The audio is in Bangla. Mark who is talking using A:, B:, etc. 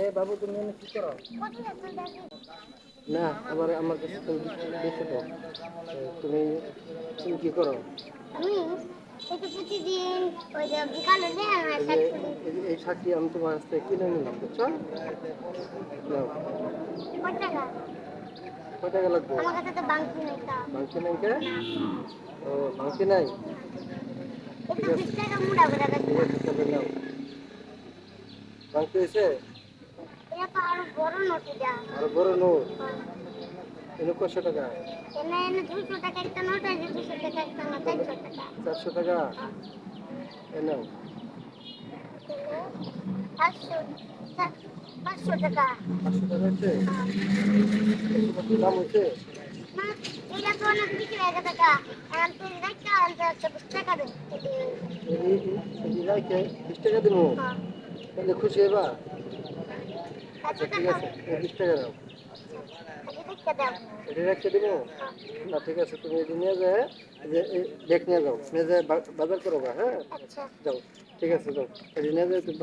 A: এ বাবু তুমি এনে কি করো? না আবার আমার কাছে তো দিছো তো। তুমি তুমি কি করো?
B: আমি এই তো প্রতিদিন ওই যে বিকালে দেয় আমার
A: এই যে
B: শাক তুলি।
A: এই শাকটি আমি তোমার কাছ থেকে কিনে নিলাম, বুঝছো? নাও।
B: কয় টাকা?
A: কয় টাকা লাগবে?
B: আমার কাছে তো বাংকি নেই তা।
A: বাংকি নাই কে?
B: না,
A: ও বাংকি নাই?
B: না।
A: ঠিক
B: একটু
A: আছে
B: 20 টাকা মুড়া করে
A: ঠিক
B: রাখবা।
A: আছে, তবে নাও। বাংকি হয়েছে?
B: এটা তো আরো বড় নোট এটা।
A: আর বড় নোট?
B: হ্যাঁ।
A: এনে কয়শো টাকা?
B: এনে এনে 200 টাকা একটা নোট আছে, 200 টাকা একটা নোট,
A: তাহলে
B: 400 টাকা।
A: 400 টাকা?
B: হ্যাঁ।
A: এ নাও।
B: তাহলে 500 500 টাকা।
A: 500 টাকা হচ্ছে?
B: হ্যাঁ।
A: দাম হচ্ছে?
B: না, এটা তো অনেক বেশি হয়ে গেছে টাকা। এখন তুই রাখতে আনতে 20 টাকা দে।
A: রাইখে 20 টাকা দিব?
B: হ্যাঁ।
A: তাহলে খুশি হইবা? আচ্ছা
B: আচ্ছা
A: ঠিক
B: টাকা।
A: আছে, 20 টাকা দাও।
B: আচ্ছা দেখতে দাও।
A: এটা রেখে দিব?
B: হ্যাঁ।
A: না ঠিক আছে, তুমি এটা নিয়ে যায় যে ব্যাগ নিয়ে যাও, নিয়ে যায় বাজার করো গা, হ্যাঁ?
B: আচ্ছা।
A: যাও, ঠিক আছে যাও, এটা নিয়ে যায় তুমি